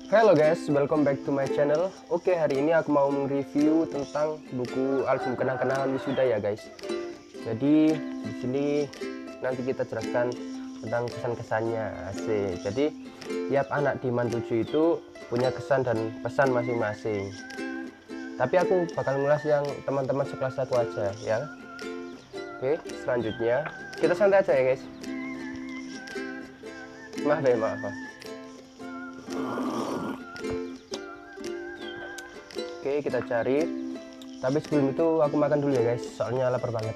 Hello guys, welcome back to my channel. Oke, hari ini aku mau mereview tentang buku album kenang-kenangan wisuda ya guys. Jadi di sini nanti kita jelaskan tentang kesan-kesannya, asik. Jadi tiap anak di MAN 7 itu punya kesan dan pesan masing-masing. Tapi aku bakal ngulas yang teman-teman sekelas aku aja ya. Oke, selanjutnya kita santai aja ya guys. Maaf. Oke, kita cari. Tapi sebelum itu aku makan dulu ya guys, soalnya lapar banget.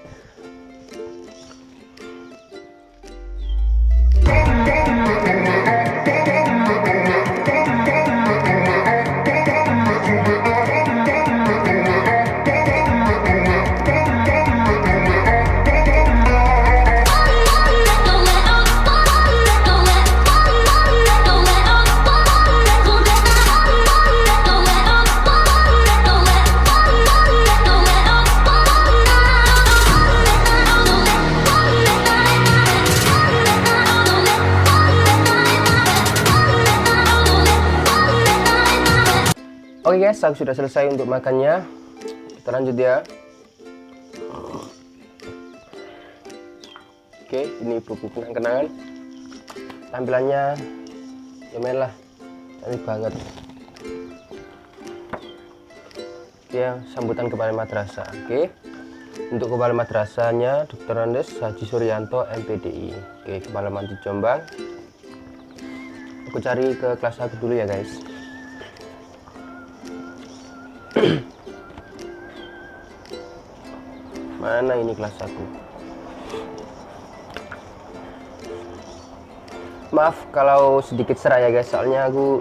Oke guys, aku sudah selesai untuk makannya. Kita lanjut ya. Oke, ini buku kenang-kenangan. Tampilannya lumayan lah, cantik banget. Ya, sambutan kepala madrasah. Oke, untuk kepala madrasahnya Dr. Andes Haji Suryanto MPDI. Oke, kepala MAN 7 Jombang. Aku cari ke kelas aku dulu ya guys. Mana ini kelas aku? Maaf kalau sedikit serak ya guys, soalnya aku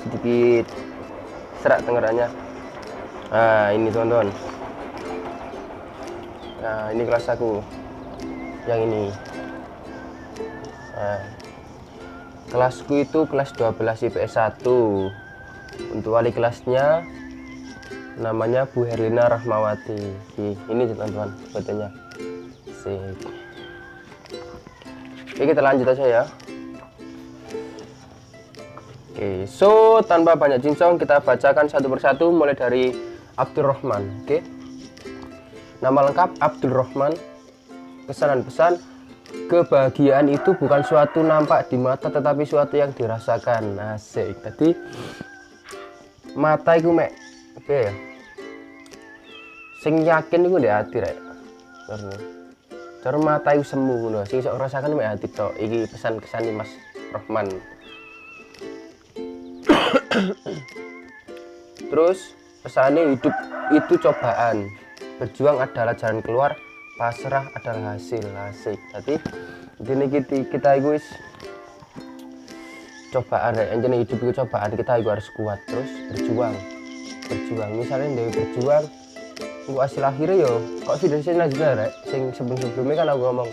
sedikit serak tenggorokannya. Nah ini teman-teman. Nah ini kelas aku yang ini. Nah, kelasku itu kelas 12 IPS 1. Untuk wali kelasnya namanya Bu Herlina Rahmawati. Ini teman-teman fotonya. Sip. Oke, kita lanjut aja ya. Oke, so tanpa banyak cincong kita bacakan satu persatu mulai dari Abdurrahman. Oke, nama lengkap Abdurrahman. Kesan dan pesan: kebahagiaan itu bukan suatu nampak di mata tetapi suatu yang dirasakan. Asik. Tadi mata itu mek oke ya, sing yakin iku ndek ati rek. Cara mata iku semu ngono, sing iso rasakan mek ati tok. Iki pesan-kesan Mas Rahman. Terus pesannya, hidup itu cobaan, berjuang adalah jalan keluar, pasrah adalah hasil. Asik. Jadi ini kita iku wis cobaan rek, anjene hidup itu cobaan, kita iku harus kuat terus berjuang. Misalnya dari berjuang untuk hasil akhirnya yo kok video selanjutnya rek, sing sebelumnya kan aku ngomong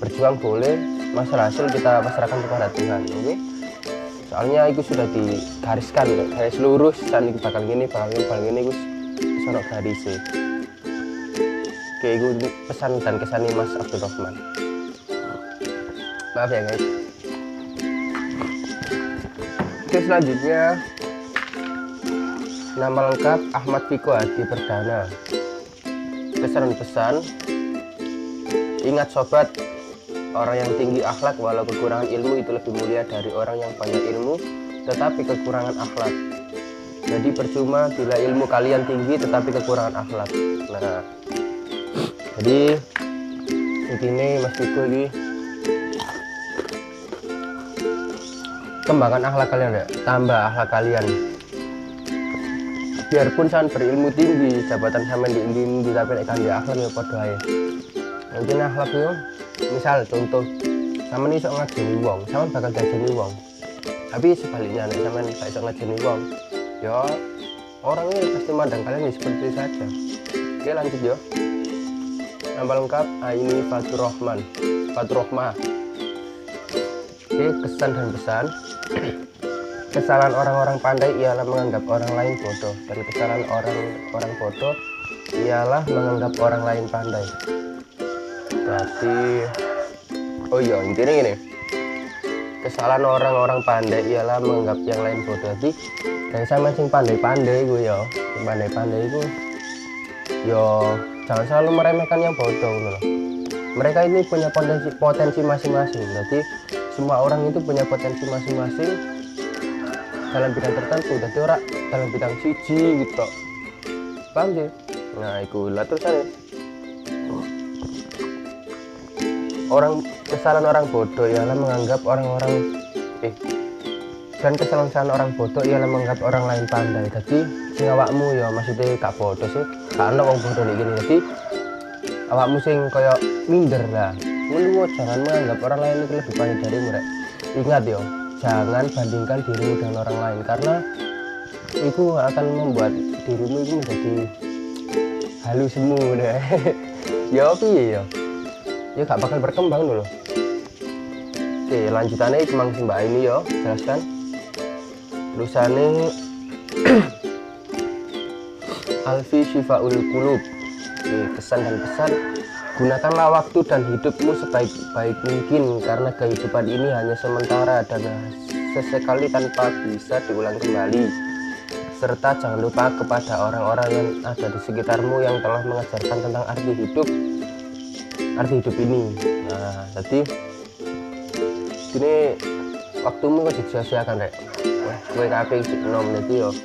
berjuang boleh, masalah hasil kita pasrahkan kepada Tuhan. Oke, soalnya itu sudah digariskan kayak seluruh dan itu bakal gini gus sonok garisnya. Oke, itu pesan dan kesan Mas Abdurrahman. Maaf ya guys. Oke, selanjutnya nama lengkap Ahmad Viko Hadi Perdana. Kesan dan pesan: ingat sobat, orang yang tinggi akhlak walau kekurangan ilmu itu lebih mulia dari orang yang banyak ilmu tetapi kekurangan akhlak. Jadi percuma bila ilmu kalian tinggi tetapi kekurangan akhlak. Nah, jadi intinya Mas Viko ini kembangkan akhlak kalian ya, tambah akhlak kalian. Biarpun sampean berilmu tinggi, jabatan sampean di tapi nek kandhe akhlak ya padha ae. Intinya akhlak yo, misal contoh sampean iso ngajeni wong, sampean bakal diajeni wong. Tapi sebaliknya nek sampean gak iso ngajeni wong, ya orangnya pasti mandang kalian ya seperti itu saja. Oke, lanjut yo. Nama lengkap Aini Faturrahman. Oke, kesan dan pesan: kesalahan orang-orang pandai ialah menganggap orang lain bodoh, dan kesalahan orang bodoh ialah menganggap orang lain pandai. Berarti oh iya, intinya gini, kesalahan orang-orang pandai ialah menganggap yang lain bodoh. Jadi kayak sama sing pandai-pandai gue ya, pandai-pandai itu yo jangan selalu meremehkan yang bodoh gitu loh. Mereka ini punya potensi masing-masing. Jadi semua orang itu punya potensi masing-masing dalam bidang tertentu. Jadi orang dalam bidang siji gitu, paham sih? Nah itu lah terus ada kesalahan orang bodoh ialah menganggap dan kesalahan orang bodoh ialah menganggap orang lain pandai. Jadi sing awakmu ya maksudnya gak bodoh sih, karena wong bodoh nih gini. Jadi awakmu sing koyo minder lah, lu jangan menganggap orang lain itu lebih pandai darimu rek. Ingat yo, jangan bandingkan dirimu dengan orang lain, karena itu akan membuat dirimu itu menjadi halu semu deh. Ya piye ya, ya gak bakal berkembang dulu. Oke, lanjutannya Mang Mbak ini yo jelaskan terusannya. Alfi Syifaul Qulub. Kesan dan pesan: gunakanlah waktu dan hidupmu sebaik-baik mungkin, karena kehidupan ini hanya sementara dan sesekali tanpa bisa diulang kembali. Serta jangan lupa kepada orang-orang yang ada di sekitarmu yang telah mengajarkan tentang arti hidup ini. Nah, jadi ini waktumu kok disia-siakan rek. Kowe kabeh sik enom iki yo.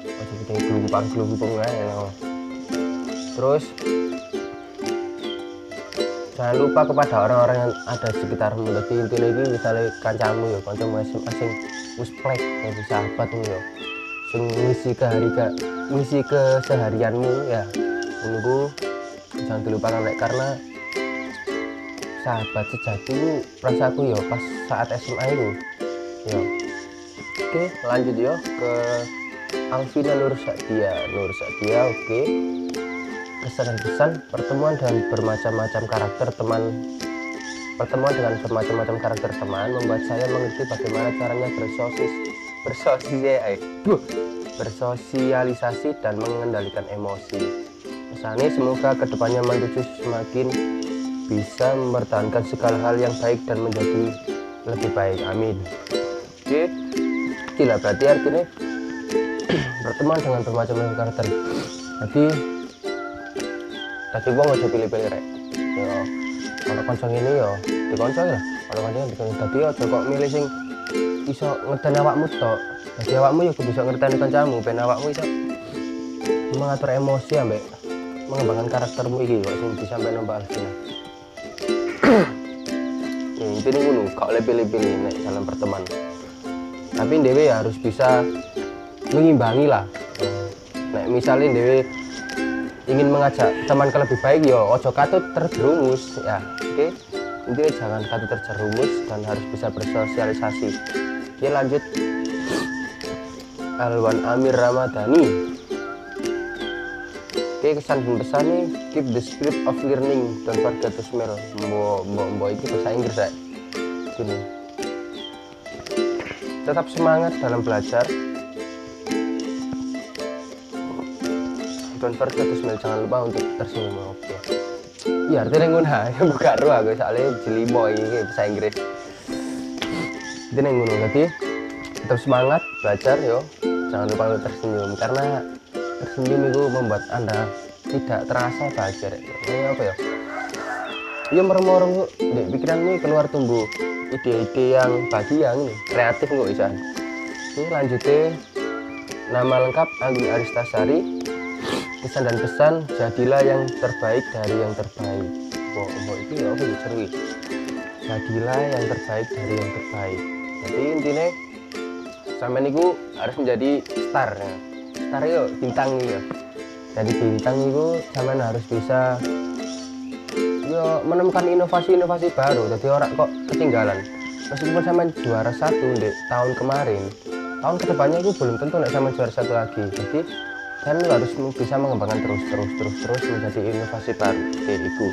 Aja gede glumpang-glumpung ae. Terus jangan lupa kepada orang-orang yang ada di sekitarmu. Jadi intinya ini misalnya kancamu ya, kancamu masing-masing musplek ya, sahabatmu ya, sing ngisi keseharianmu ya, menunggu jangan dilupakan rek, karena sahabat sejati itu rasaku ya pas saat SMA itu ya. Oke, lanjut ya ke Alvina Nur Sadia. Oke, kesan dan pesan: pertemuan dengan bermacam-macam karakter teman membuat saya mengerti bagaimana caranya bersosialisasi dan mengendalikan emosi. Pesannya, semoga kedepannya Mantuju semakin bisa mempertahankan segala hal yang baik dan menjadi lebih baik. Amin. Oke, gila, berarti artinya berteman dengan bermacam-macam karakter. Jadi wong aja pilih-pilih rek. Ya kalau kanca ngene ya dikonco lah. Kalau kanca dikonco dadi aja kok milih sing iso ngedani awakmu tok. Dadi awakmu ya kudu iso ngerteni kancamu ben awakmu iso mengatur emosi ambek mengembangkan karaktermu iki kok sing disampaikan Mbak Alvina. Ya intinya ngono, gak oleh pilih-pilih nek dalam pertemanan. Tapi dhewe ya harus bisa mengimbangi lah. Nek misalnya dhewe ingin mengajak teman ke lebih baik ya ojo katut terjerumus ya. Oke, intinya jangan katut terjerumus dan harus bisa bersosialisasi. Oke, lanjut Alwan Amir Ramadhani. Oke, kesan dan pesan nih: keep the spirit of learning, don't forget to smile. Mbok itu bahasa Inggris ya. Gini, tetap semangat dalam belajar, don't forget to smile, jangan lupa untuk tersenyum. Oke, iya artinya ngono ya, buka ruang gue soalnya jelimo ini bahasa Inggris. Itu ngono, jadi tetap semangat belajar yo, jangan lupa untuk tersenyum, karena tersenyum itu membuat Anda tidak terasa bahagia. Ini apa ya? Ya merem-merem di pikiran ini keluar tumbuh ide-ide yang bahagia nih, kreatif nggak bisa. Ini lanjutnya nama lengkap Anggun Aristasari. Kesan dan pesan: jadilah yang terbaik dari yang terbaik. Mbok itu ya apa dicerwi? Jadilah yang terbaik dari yang terbaik. Jadi intinya sampean niku harus menjadi star ya. Star yo bintang ya. Jadi bintang itu sampean harus bisa yo menemukan inovasi-inovasi baru. Jadi orang kok ketinggalan. Meskipun sampean juara 1 di tahun kemarin, tahun kedepannya itu belum tentu nek sampean juara 1 lagi. Jadi kan harus bisa mengembangkan terus menjadi inovasi baru. Oke, itu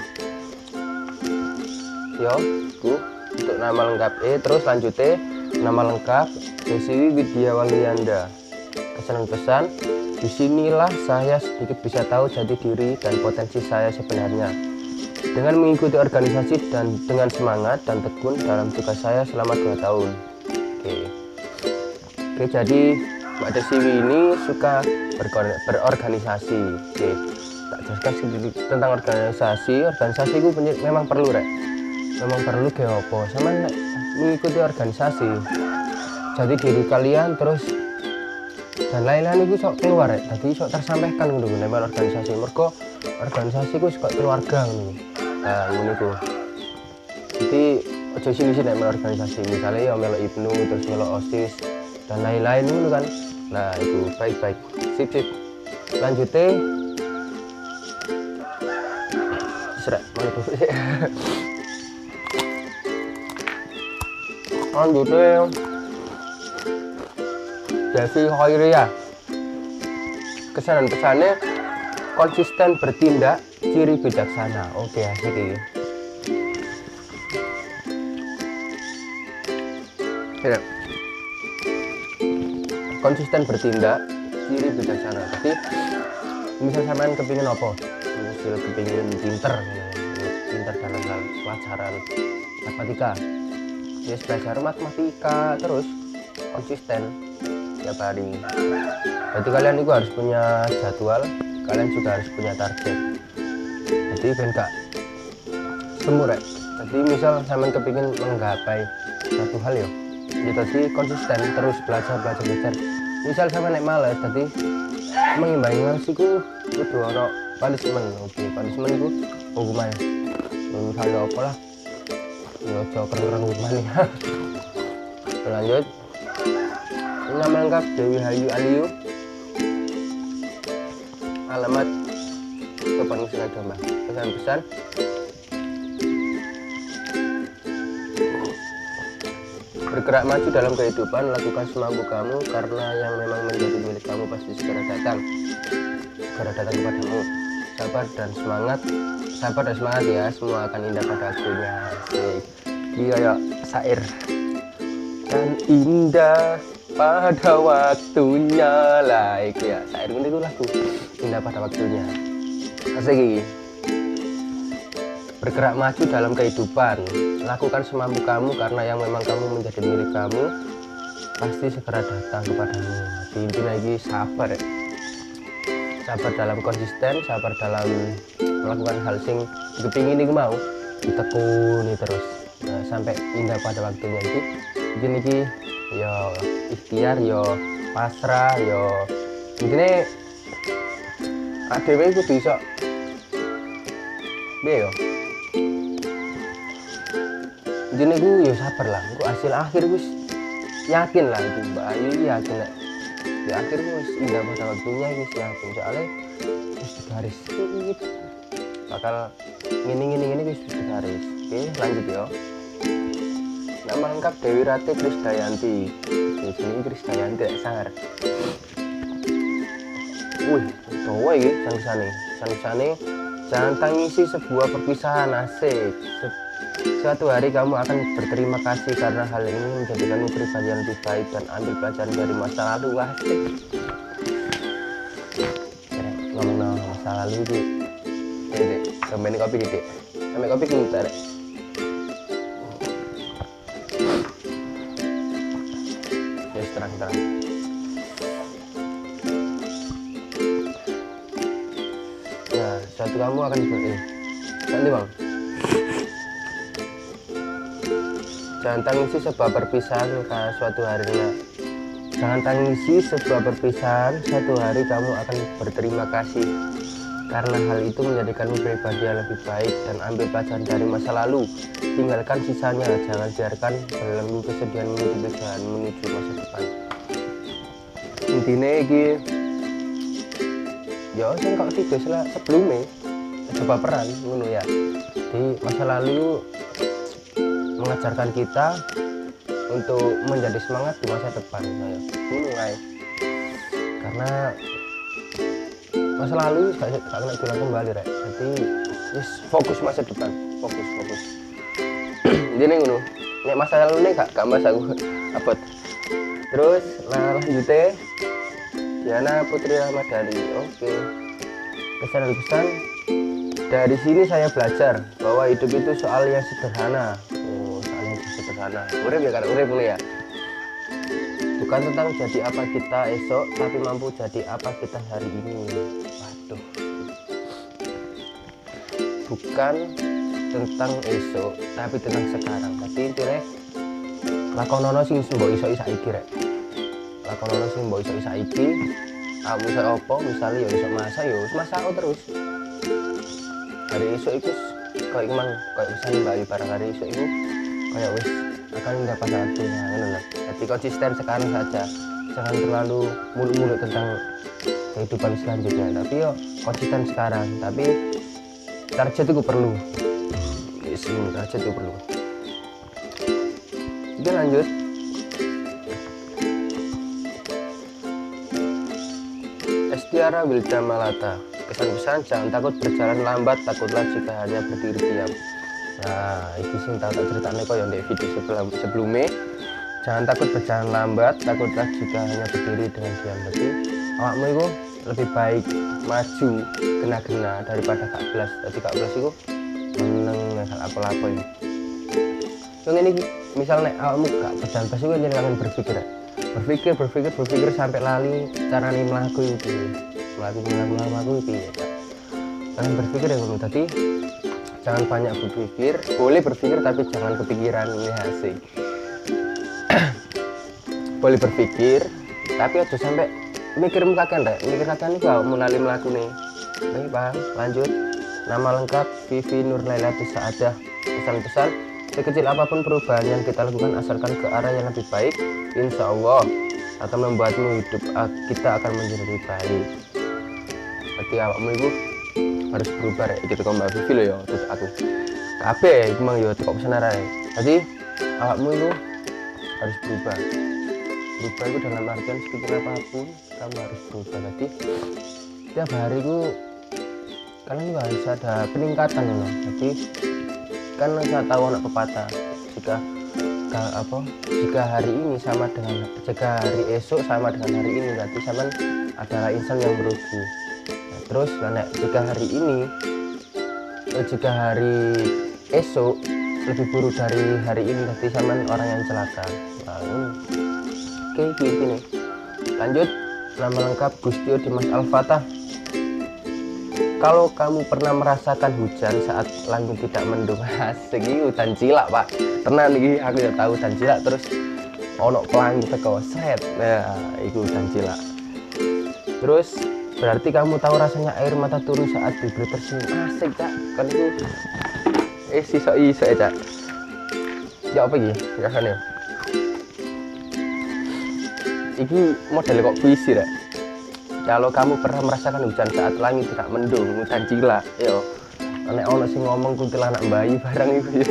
yo itu untuk nama lengkap. Terus lanjutnya nama lengkap Desi Widya Walianda. Kesan pesan: disinilah saya sedikit bisa tahu jati diri dan potensi saya sebenarnya. Dengan mengikuti organisasi dan dengan semangat dan tekun dalam tugas saya selama 2 tahun. Oke, jadi Mbak Desiwi ini suka berorganisasi. Oke, tak jelaskan sedikit tentang organisasi. Organisasi itu memang perlu rek, memang perlu ke apa sama mengikuti organisasi, jadi diri kalian terus dan lain-lain itu sok keluar rek, jadi sok tersampaikan gitu nek organisasi. Mergo organisasi ku suka keluarga ngono. Nah, ngono iku. Jadi ojo sini-sini nek organisasi, misalnya ya melo Ibnu terus melo OSIS dan lain-lain gitu kan. Nah itu baik-baik, sip lanjutnya serak mana tuh lanjutnya Devi Hoiria, kesan dan pesannya konsisten bertindak ciri bijaksana. Oke, asik ini. Ya. Konsisten bertindak ciri bijaksana. Jadi misal sampean kepingin apa? Misal kepingin pinter dalam hal pelajaran matematika. Ya belajar matematika terus konsisten tiap hari. Jadi kalian itu harus punya jadwal, kalian juga harus punya target. Jadi ben gak semu rek. Jadi misal sampean kepingin menggapai satu hal ya, jadi konsisten terus belajar. Misal sama nek males, jadi mengimbangi nasiku kudu ono punishment. Oke, punishment itu hukuman. Misalnya apa lah, ya keren hukuman ya. Lanjut, nama lengkap Dewi Hayu Aliu, alamat Kabupaten Sungai Domba. Pesan-pesan bergerak maju dalam kehidupan, lakukan semampu kamu karena yang memang menjadi milik kamu pasti segera datang kepadamu. Sabar dan semangat ya, semua akan indah pada waktunya. Iya ya, syair dan indah pada waktunya lah ya, syair ini tuh lagu indah pada waktunya. Asik. Bergerak maju dalam kehidupan, lakukan semampu kamu karena yang memang kamu menjadi milik kamu pasti segera datang kepadamu. Inti lagi sabar ya. Sabar dalam konsisten, sabar dalam melakukan hal sing dikepingin ini mau ditekuni terus. Nah, sampai indah pada waktunya itu ini ya ikhtiar, ya pasrah, ya intinya ADW itu bisa dia ya jadi gue ya sabar lah, gue hasil akhir gue yakin lah itu Mbak Ayu yakin lah di akhir gue indah pada waktunya gue yakin soalnya terus digaris bakal gini gue digaris. Oke, lanjut ya. Nama lengkap Dewi Rati Krisdayanti. Di sini Krisdayanti sangar. Tawa iki sang-sane jangan tangisi sebuah perpisahan. Asik. Suatu hari kamu akan berterima kasih karena hal ini menjadikanmu pribadi yang lebih baik dan ambil pelajaran dari masa lalu. Asik. Ngomong masa lalu iki. Dek, sampeyan kopi Dek. Sampai kopi bentar. Yes, terang. Nah, suatu kamu akan nanti bang. Jangan tangisi sebuah perpisahan karena suatu harinya. Jangan tangisi sebuah perpisahan, suatu hari kamu akan berterima kasih karena hal itu menjadikanmu pribadi yang lebih baik dan ambil pelajaran dari masa lalu. Tinggalkan sisanya, jangan biarkan belenggu kesedihan menuju jalan menuju masa depan. Intinya iki ya sing kok video sebelumnya coba peran ngono ya. Di masa lalu mengajarkan kita untuk menjadi semangat di masa depan saya mulai karena masa lalu gak kena diulang kembali rek. Jadi fokus masa depan, fokus ini ngono nek masa lalu nih gak mas aku abot terus. Nah lanjutnya Diana Putri Ramadhani. Oke, pesan dan pesan dari sini saya belajar bahwa hidup itu soal yang sederhana. Urip ya kan urip ya. Bukan tentang jadi apa kita esok, tapi mampu jadi apa kita hari ini. Waduh. Bukan tentang esok, tapi tentang sekarang. Berarti intinya lakonono sing mbok iso saiki rek. Lakonono sing mbok iso saiki. Kamu iso apa? Misalnya ya iso masak ya wis masak terus. Hari esok iku koyo emang koyo misalnya Mbak Ayu barang hari esok iku kayak wis akan mendapat waktunya ngono lho. Jadi konsisten sekarang saja. Jangan terlalu muluk-muluk tentang kehidupan selanjutnya, tapi yo konsisten sekarang. Tapi target itu perlu. Target itu perlu. Oke, lanjut. Estiara Wilda Malata. Kesan-pesan, jangan takut berjalan lambat, takutlah jika hanya berdiri diam. Nah, itu sing tak ceritanya kok yang di video sebelumnya. Jangan takut berjalan lambat, takutlah jika hanya berdiri dengan diam. Jadi awakmu itu lebih baik maju kena-kena daripada gak belas. Jadi gak belas itu meneng hal apa-apa ini. Yang ini misalnya awakmu gak berjalan pas itu jangan berpikir. Berpikir sampai lali cara nih melaku itu. Melaku itu ya. Jangan berpikir ya ngono. Tadi jangan banyak berpikir, boleh berpikir tapi jangan kepikiran, ini asik. Boleh berpikir tapi aja sampai mikir mukakan rek, mikir kakan itu mulai melaku nih. Baik paham, lanjut. Nama lengkap Vivi Nur Lailatus Saadah. Pesan-pesan, sekecil apapun perubahan yang kita lakukan asalkan ke arah yang lebih baik, insya Allah akan membuatmu hidup kita akan menjadi lebih baik. Berarti awakmu itu harus berubah ya, gitu kok Mbak Vivi loh ya, terus aku kabeh iku mang yo kok pesan arek. Jadi awakmu itu harus berubah itu dalam artian sekecil apapun kamu harus berubah. Jadi tiap hari itu kalian juga harus ada peningkatan loh. Jadi kan saya tahu anak pepatah, jika hari ini sama dengan jika hari esok sama dengan hari ini, berarti sama adalah insan yang merugi. Terus jika hari esok lebih buruk dari hari ini, berarti sama orang yang celaka. Oke, gini. Lanjut, nama lengkap Gustio Dimas Al-Fatah. Kalau kamu pernah merasakan hujan saat langit tidak mendung, asik iki hujan cilak pak. Tenan iki aku ya tahu hujan cilak, terus ono pelangi teko sret. Nah, itu hujan cilak. Terus berarti kamu tahu rasanya air mata turun saat bibir tersenyum. Asik cak, kan itu iso ya cak. Ya apa iki rasanya? Iki model kok puisi rek. Kalau kamu pernah merasakan hujan saat langit tidak mendung, hujan cilak, yo. Nek ono sing ngomong kuntilanak bayi barang itu ya.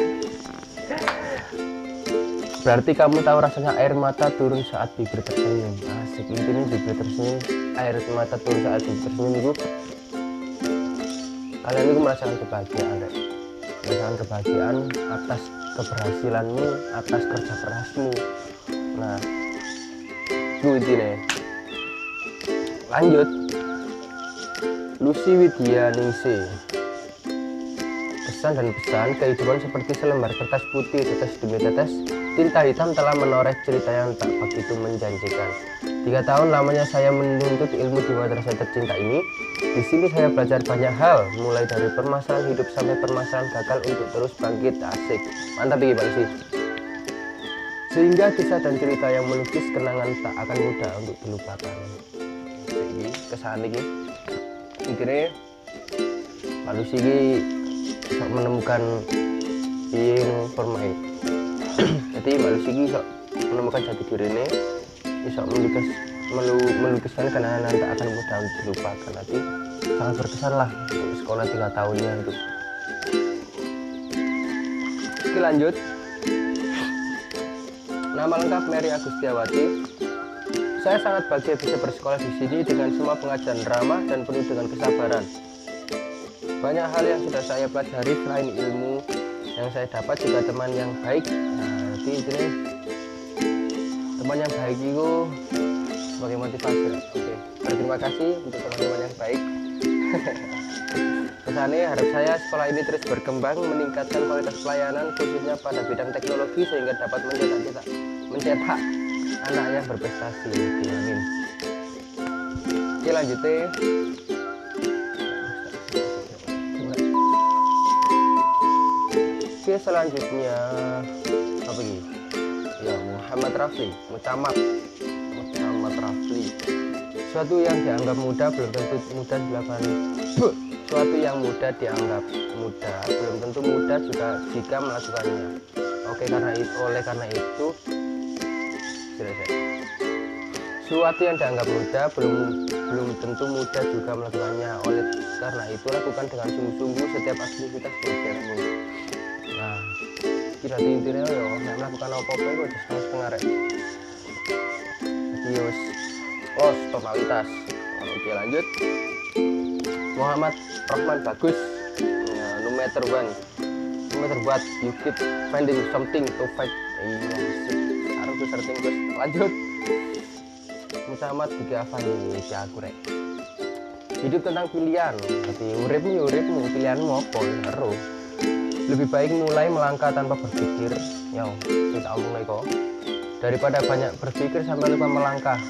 Berarti kamu tahu rasanya air mata turun saat bibir tersenyum. Asik, intinya bibir tersenyum, air mata turun saat bibir tersenyum itu kalian itu merasakan kebahagiaan rek. Merasakan kebahagiaan atas keberhasilanmu, atas kerja kerasmu. Nah, itu intinya. Lanjut, Lucy Widianingsih. Pesan dan pesan, kehidupan seperti selembar kertas putih, tetes demi tetes tinta hitam telah menoreh cerita yang tak begitu menjanjikan. 3 tahun lamanya saya menuntut ilmu di madrasah tercinta ini. Di sini saya belajar banyak hal, mulai dari permasalahan hidup sampai permasalahan gagal untuk terus bangkit. Asik, mantap iki Pak Lucy. Sehingga kisah dan cerita yang melukis kenangan tak akan mudah untuk dilupakan. Kesan ini intinya Pak Lucy ini bisa menemukan permain. Jadi Pak Lucy ini bisa menemukan jati diri ini, bisa melukiskan kenangan tak akan mudah untuk dilupakan. Nanti sangat berkesan lah untuk sekolah 3 tahunnya itu. Oke, lanjut. Nama lengkap Mary Agustiawati. Saya sangat bahagia bisa bersekolah di sini dengan semua pengajaran ramah dan penuh dengan kesabaran. Banyak hal yang sudah saya pelajari selain ilmu yang saya dapat juga teman yang baik. Nah, jadi intinya teman yang baik itu sebagai motivasi. Oke, terima kasih untuk teman-teman yang baik. Pesannya, harap saya sekolah ini terus berkembang, meningkatkan kualitas pelayanan khususnya pada bidang teknologi sehingga dapat mencetak anak yang berprestasi. Amin. Oke, lanjutnya. Oke, selanjutnya apa lagi? Ya, Muhammad Rafli, Muhammad Rafli. Suatu yang dianggap mudah belum tentu mudah dilakukan. Suatu yang mudah dianggap mudah belum tentu mudah juga jika melakukannya. Oleh karena itu, suatu yang dianggap mudah belum tentu mudah juga melakukannya. Oleh karena itu, lakukan dengan sungguh-sungguh setiap aktivitas belajarmu. Nah, kira intinya ya, melakukan apa-apa itu aja setengah-setengah rek. Jadi yos, los totalitas. Oke, lanjut. Muhammad Rahman Bagus. Ya, no matter what, you keep finding something to fight. Iya, harus searching terus. Lanjut. Muhammad Tiga Afani, aku rek. Hidup tentang pilihan. Tapi uripmu, pilihanmu apa? Harus. Lebih baik mulai melangkah tanpa berpikir. Ya, kita omong kok. Daripada banyak berpikir sampai lupa melangkah.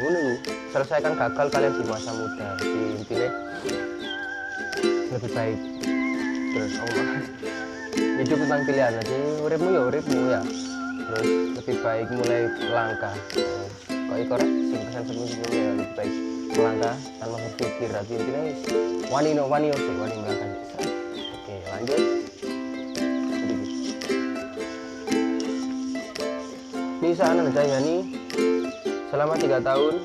Ini selesaikan gagal kalian di masa muda. Di intinya lebih baik. Terus hidup tentang pilihan. Jadi uripmu ya. Terus lebih baik mulai melangkah. Kok ikor sing pesan sebelumnya ya lebih baik melangkah tanpa berpikir. Jadi intinya wani melangkah. Oke, lanjut. Nisa Anand Jayani, selama 3 tahun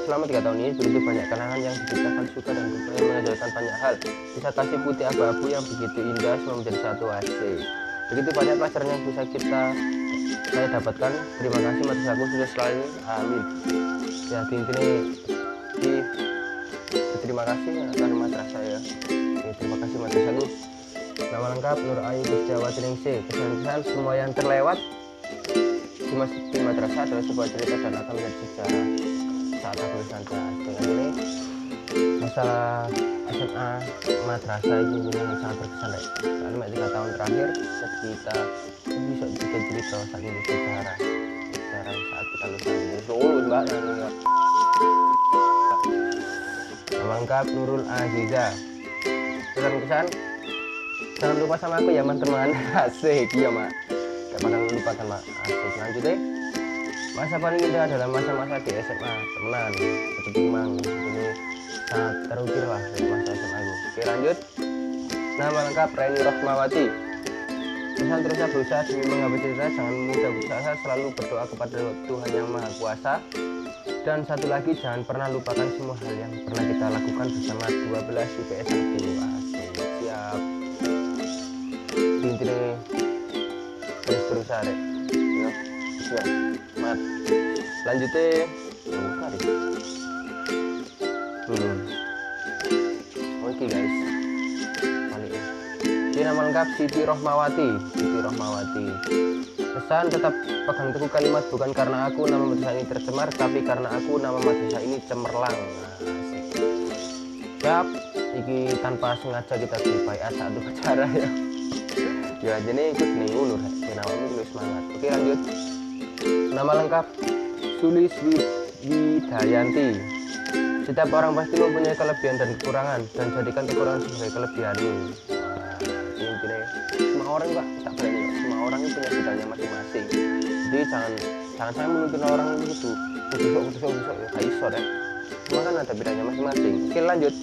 ini begitu banyak kenangan yang diciptakan suka dan duka yang mengajarkan banyak hal. Bisa kasih putih abu-abu yang begitu indah semua menjadi satu asik. Begitu banyak pelajaran yang bisa saya dapatkan. Terima kasih madrasahku sudah selalu. Amin. Ya, intinya terima kasih akan madrasah ya. Oke, terima kasih madrasahku. Nama lengkap Nur Ayu Kusdiawati Ningsih. Pesan-pesan semua yang terlewat di madrasah adalah sebuah cerita dan akan menjadi sejarah saat aku bersantai. Dengan ini masalah SMA madrasah ini yang sangat berkesan deh. Karena 3 tahun terakhir kita bisa cerita saat ini sejarah saat kita lulusan di Solo mbak. Nama lengkap Nurul Aziza. Pesan-pesan jangan lupa sama aku ya teman-teman. Asik iya mak, gak bakal lupakan mak. Asik. Lanjut deh. Masa paling indah adalah masa-masa di SMA temenan seperti Mang. Ini sangat terukir lah di masa SMA ini. Oke, lanjut. Nama lengkap Reni Rohmawati. Pesan terusnya berusaha demi menggapai cerita, jangan mudah berusaha, selalu berdoa kepada Tuhan yang Maha Kuasa. Dan satu lagi, jangan pernah lupakan semua hal yang pernah kita lakukan bersama 12 IPS 1. Asik. Siap. Intinya terus berusaha deh. Ya. Siap. Mat. Lanjutnya Oke guys, balik ya. Ini nama lengkap Siti Rohmawati. Pesan tetap pegang teguh kalimat, bukan karena aku nama madrasah ini tercemar, tapi karena aku nama madrasah ini cemerlang. Asik. Siap. Iki tanpa sengaja kita dibaiat saat upacara ya. Ya jadi ikut nih ulur. Namamu tulis semangat. Oke, lanjut. Nama lengkap Sulis Widayanti. Setiap orang pasti mempunyai kelebihan dan kekurangan, dan jadikan kekurangan sebagai kelebihanmu. Intinya semua orang pak tak berani, semua orang itu punya bidangnya masing-masing. Jadi jangan saya menuntut orang itu besok ya gak iso deh. Semua kan ada bidangnya masing-masing. Oke, lanjut.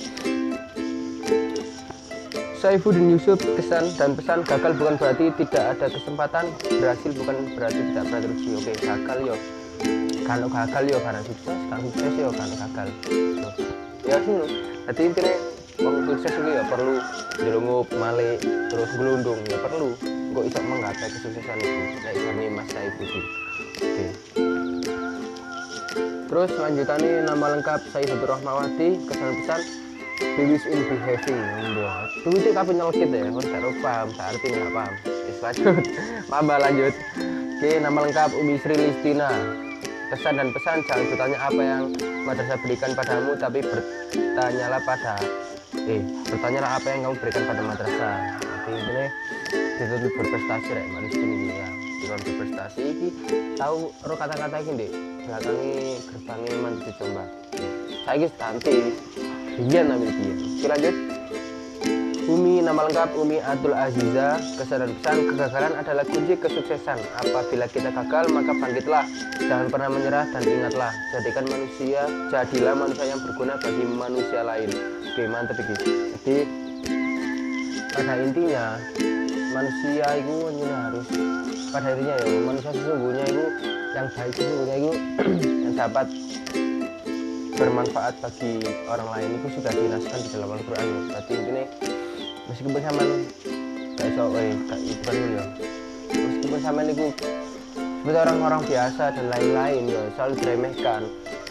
Saifuddin Yusuf, kesan dan pesan gagal bukan berarti tidak ada kesempatan, berhasil bukan berarti tidak pernah teruji. Oke, gagal yo kalau gagal yo karena sukses yo karena gagal ya sih. Jadi intinya wong sukses itu ya perlu jelungup malik terus gelundung ya perlu kok bisa menggapai kesuksesan itu kayak kami Mas Saifuddin. Oke, terus lanjutannya nama lengkap Saifuddin Rohmawati. Kesan-pesan Bewis in behaving. Tuh itu kapan nyelkit ya, harus taruh paham, tak artinya nggak paham. Lanjut, maba lanjut. Oke, nama lengkap Umi Sri Listina. Kesan dan pesan, jangan bertanya apa yang madrasah berikan padamu, tapi bertanyalah apa yang kamu berikan pada madrasah. Jadi ini dituntut berprestasi rek manis ini ya. dikon berprestasi iki tahu ro kata-kata iki ndek belakangi gerbange mandi coba saiki ganti biyen namanya biyen. Oke lanjut. Umi, nama lengkap Umi Atul Aziza. Kesan dan pesan, kegagalan adalah kunci kesuksesan. Apabila kita gagal, maka bangkitlah. Jangan pernah menyerah dan ingatlah, jadilah manusia yang berguna bagi manusia lain. Oke, mantep iki. Jadi pada intinya manusia itu harus pada intinya ya manusia sesungguhnya itu yang baik sesungguhnya itu yang dapat bermanfaat bagi orang lain itu sudah dinaskan di dalam Al-Quran ya. Berarti intinya meskipun sampean gak iso bukan dulu ya. Meskipun sampean itu seperti orang-orang biasa dan lain-lain ya selalu diremehkan.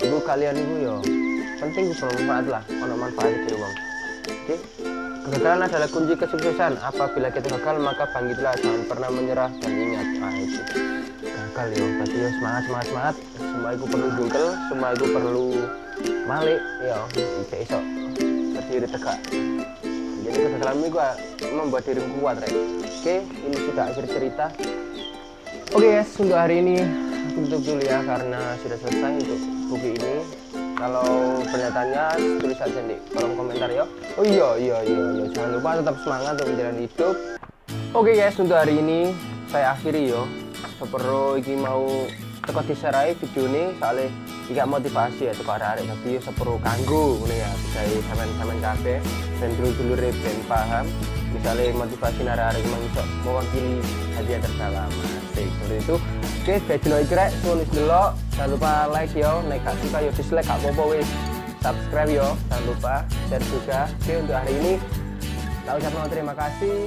Ibu kalian itu ya penting bermanfaat lah, ono manfaat itu bang. Oke. Kegagalan adalah kunci kesuksesan. Apabila kita gagal maka bangkitlah, jangan pernah menyerah dan ingat. Itu gagal ya. Berarti ya semangat. Semua itu perlu jungkel, semua itu perlu malik ya. Iki iso berdiri tegak. Jadi kegagalan itu membuat dirimu kuat, Rek. Oke, ini sudah akhir cerita. Oke guys, untuk hari ini aku tutup dulu ya karena sudah selesai untuk buku ini. Kalau pernyataannya tulis aja di kolom komentar ya. Oh iya, jangan lupa tetap semangat untuk menjalani hidup. Oke guys, untuk hari ini saya akhiri yo. Sepero iki mau teko diserai video ini soalnya tidak motivasi ya teko arek tapi sepero kanggo ngono ya. Bisa sampean kabeh dan dulur-dulure ben paham. Misalnya motivasi arek-arek iso mewakili hadiah terdalam. Seperti itu. Oke, video iki rek tulis dulu. Jangan lupa like yo, nek gak suka yo dislike gak apa-apa wis. Subscribe yo, jangan lupa share juga. Oke, untuk hari ini tak ucapkan terima kasih.